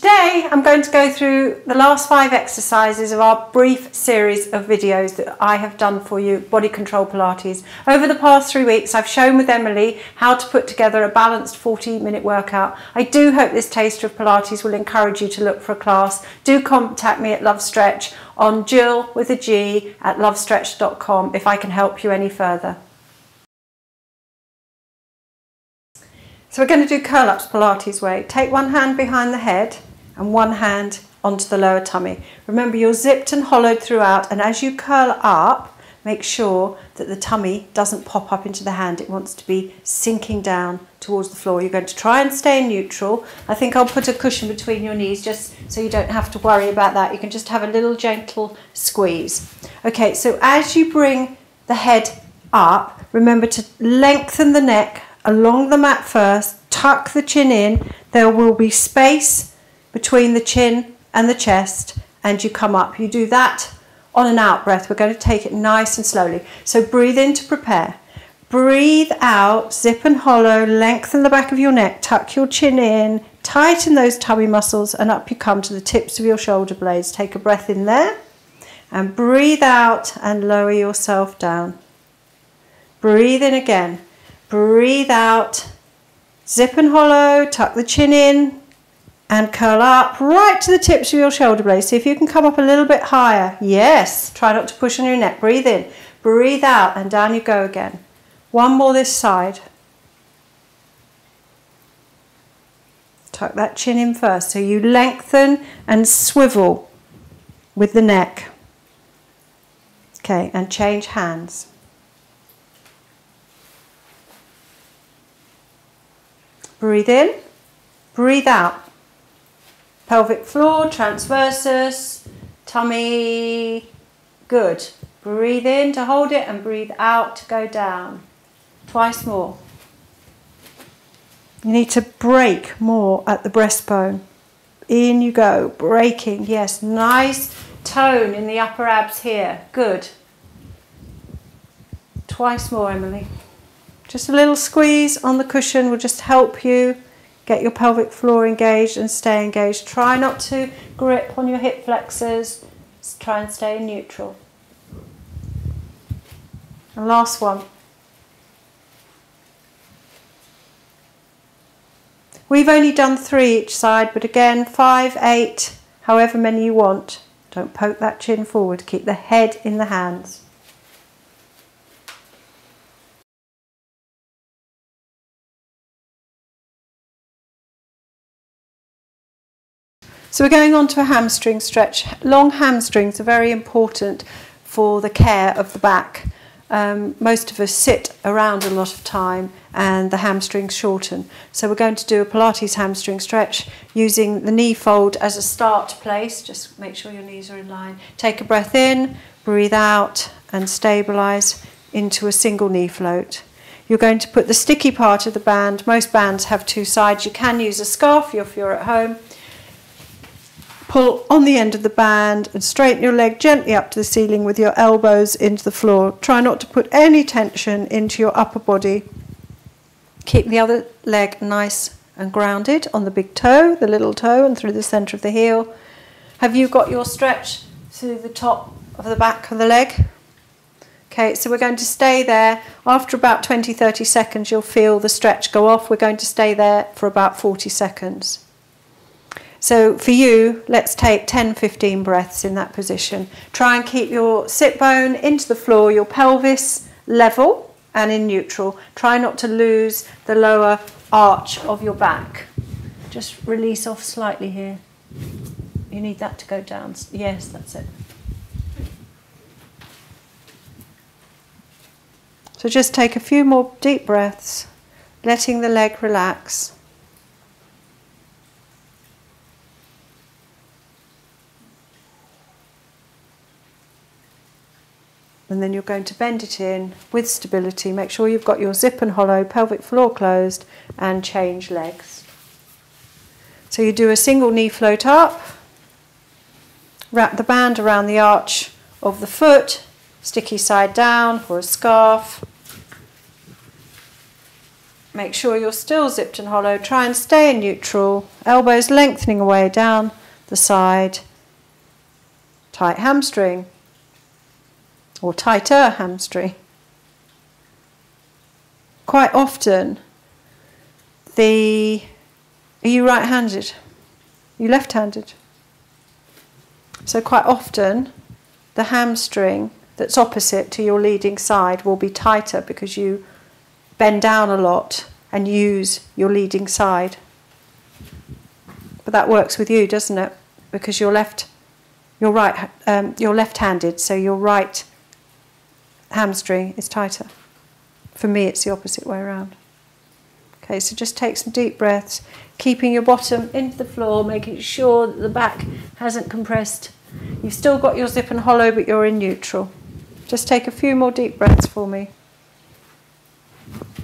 Today I'm going to go through the last 5 exercises of our brief series of videos that I have done for you, Body Control Pilates. Over the past 3 weeks I've shown with Emily how to put together a balanced 40-minute workout. I do hope this taster of Pilates will encourage you to look for a class. Do contact me at Lovestretch on Gill with a G at lovestretch.com if I can help you any further. So we're going to do curl-ups Pilates way. Take one hand behind the head and one hand onto the lower tummy. Remember, you're zipped and hollowed throughout, and as you curl up, make sure that the tummy doesn't pop up into the hand. It wants to be sinking down towards the floor. You're going to try and stay in neutral. I think I'll put a cushion between your knees just so you don't have to worry about that. You can just have a little gentle squeeze. Okay, so as you bring the head up, remember to lengthen the neck along the mat first, tuck the chin in. There will be space between the chin and the chest, and you come up. You do that on an out breath. We're going to take it nice and slowly. So breathe in to prepare. Breathe out, zip and hollow, lengthen the back of your neck, tuck your chin in, tighten those tummy muscles, and up you come to the tips of your shoulder blades. Take a breath in there, and breathe out and lower yourself down. Breathe in again. Breathe out, zip and hollow, tuck the chin in and curl up right to the tips of your shoulder blades. See if you can come up a little bit higher. Yes, try not to push on your neck. Breathe in, breathe out, and down you go again. One more this side. Tuck that chin in first so you lengthen and swivel with the neck. Okay, and change hands. Breathe in, breathe out. Pelvic floor, transversus, tummy, good. Breathe in to hold it and breathe out to go down. Twice more. You need to break more at the breastbone. In you go, breaking, yes, nice tone in the upper abs here, good. Twice more, Emily. Just a little squeeze on the cushion will just help you get your pelvic floor engaged and stay engaged. Try not to grip on your hip flexors. Just try and stay in neutral. And last one. We've only done 3 each side, but again, 5, 8, however many you want. Don't poke that chin forward. Keep the head in the hands. So we're going on to a hamstring stretch. Long hamstrings are very important for the care of the back. Most of us sit around a lot of time and the hamstrings shorten. So we're going to do a Pilates hamstring stretch using the knee fold as a start place. Just make sure your knees are in line. Take a breath in, breathe out and stabilise into a single knee float. You're going to put the sticky part of the band. Most bands have 2 sides. You can use a scarf if you're at home. Pull on the end of the band and straighten your leg gently up to the ceiling with your elbows into the floor. Try not to put any tension into your upper body. Keep the other leg nice and grounded on the big toe, the little toe, and through the centre of the heel. Have you got your stretch through the top of the back of the leg? Okay, so we're going to stay there. After about 20-30 seconds, you'll feel the stretch go off. We're going to stay there for about 40 seconds. So for you, let's take 10-15 breaths in that position. Try and keep your sit bone into the floor, your pelvis level and in neutral. Try not to lose the lower arch of your back. Just release off slightly here. You need that to go down. Yes, that's it. So just take a few more deep breaths, letting the leg relax. And then you're going to bend it in with stability. Make sure you've got your zip and hollow, pelvic floor closed, and change legs. So you do a single knee float up, wrap the band around the arch of the foot, sticky side down or a scarf. Make sure you're still zipped and hollow. Try and stay in neutral. Elbows lengthening away down the side. Tight hamstring. Or tighter hamstring. Quite often, are you right-handed? Are you left-handed? So quite often, the hamstring that's opposite to your leading side will be tighter because you bend down a lot and use your leading side. But that works with you, doesn't it? Because you're left-handed, so your right hamstring is tighter. For me, it's the opposite way around. Okay, so just take some deep breaths, keeping your bottom into the floor, making sure that the back hasn't compressed. You've still got your zip and hollow, but you're in neutral. Just take a few more deep breaths for me.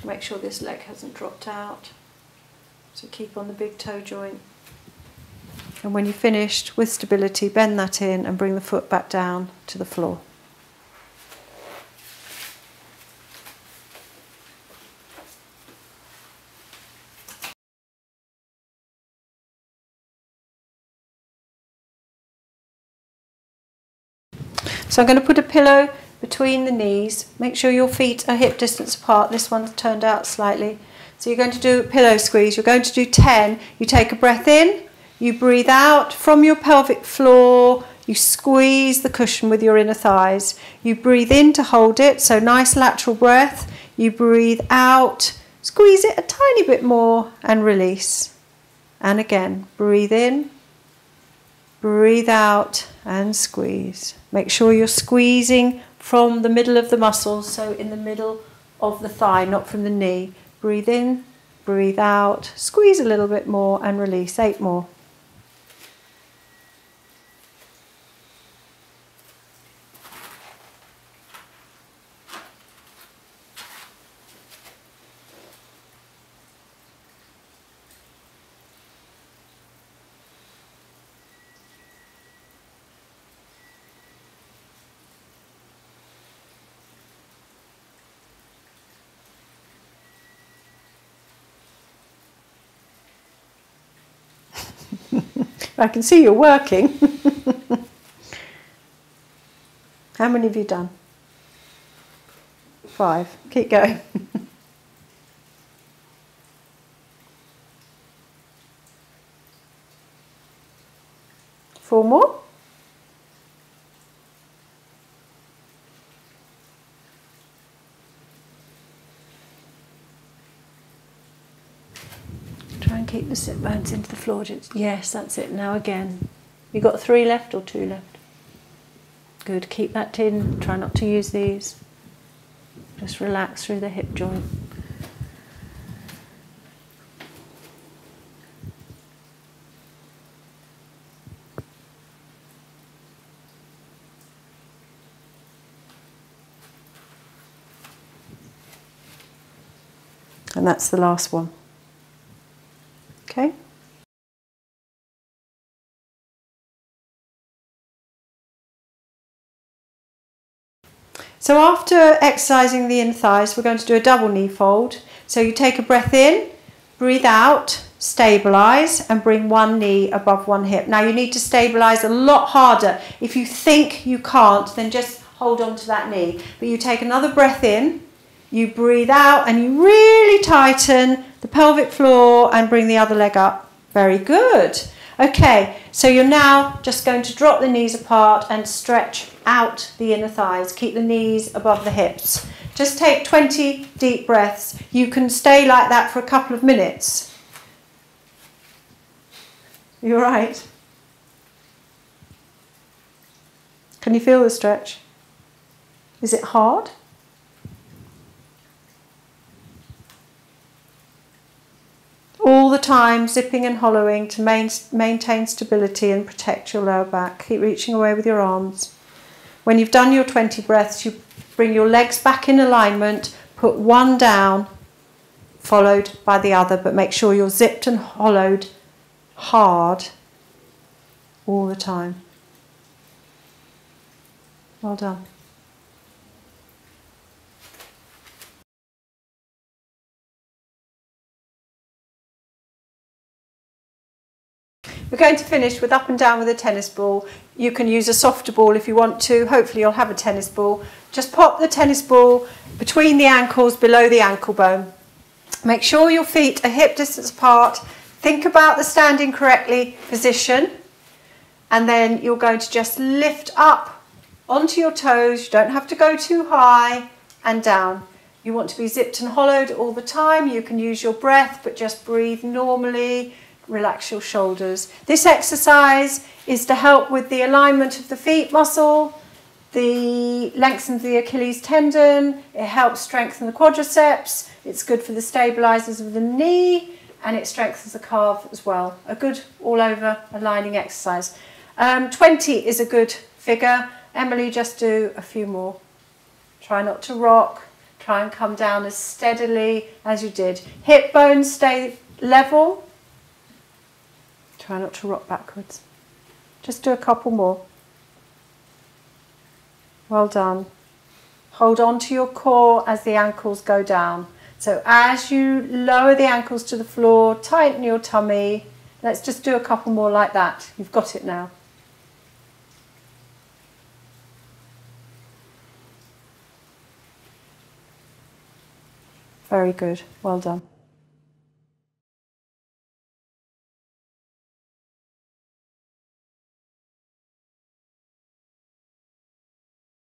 Make sure this leg hasn't dropped out. So keep on the big toe joint. And when you're finished with stability, bend that in and bring the foot back down to the floor. So I'm going to put a pillow between the knees. Make sure your feet are hip distance apart. This one's turned out slightly. So you're going to do a pillow squeeze. You're going to do 10. You take a breath in. You breathe out from your pelvic floor. You squeeze the cushion with your inner thighs. You breathe in to hold it. So nice lateral breath. You breathe out. Squeeze it a tiny bit more and release. And again, breathe in. Breathe out and squeeze. Make sure you're squeezing from the middle of the muscles, so in the middle of the thigh, not from the knee. Breathe in, breathe out, squeeze a little bit more and release. 8 more. I can see you're working. How many have you done? 5. Keep going. 4 more. Try and keep the sit bones into the floor. Yes, that's it. Now again. You got 3 left or 2 left? Good. Keep that in. Try not to use these. Just relax through the hip joint. And that's the last one. Okay. So after exercising the inner thighs, we're going to do a double knee fold. So you take a breath in, breathe out, stabilise and bring one knee above one hip. Now you need to stabilise a lot harder. If you think you can't, then just hold on to that knee. But you take another breath in, you breathe out and you really tighten the pelvic floor and bring the other leg up. Very good. Okay, so you're now just going to drop the knees apart and stretch out the inner thighs. Keep the knees above the hips. Just take 20 deep breaths. You can stay like that for a couple of minutes. You all right? Can you feel the stretch? Is it hard? All the time zipping and hollowing to maintain stability and protect your lower back. Keep reaching away with your arms. When you've done your 20 breaths, you bring your legs back in alignment, put one down, followed by the other, but make sure you're zipped and hollowed hard all the time. Well done. We're going to finish with up and down with a tennis ball. You can use a softer ball if you want to. Hopefully you'll have a tennis ball. Just pop the tennis ball between the ankles, below the ankle bone. Make sure your feet are hip distance apart. Think about the standing correctly position. And then you're going to just lift up onto your toes. You don't have to go too high, and down. You want to be zipped and hollowed all the time. You can use your breath, but just breathe normally. Relax your shoulders. This exercise is to help with the alignment of the feet muscle, the lengthens the Achilles tendon, it helps strengthen the quadriceps, it's good for the stabilizers of the knee, and it strengthens the calf as well. A good all over aligning exercise. 20 is a good figure. Emily, just do a few more. Try not to rock. Try and come down as steadily as you did. Hip bones stay level. Try not to rock backwards. Just do a couple more. Well done. Hold on to your core as the ankles go down. So as you lower the ankles to the floor, tighten your tummy. Let's just do a couple more like that. You've got it now. Very good. Well done.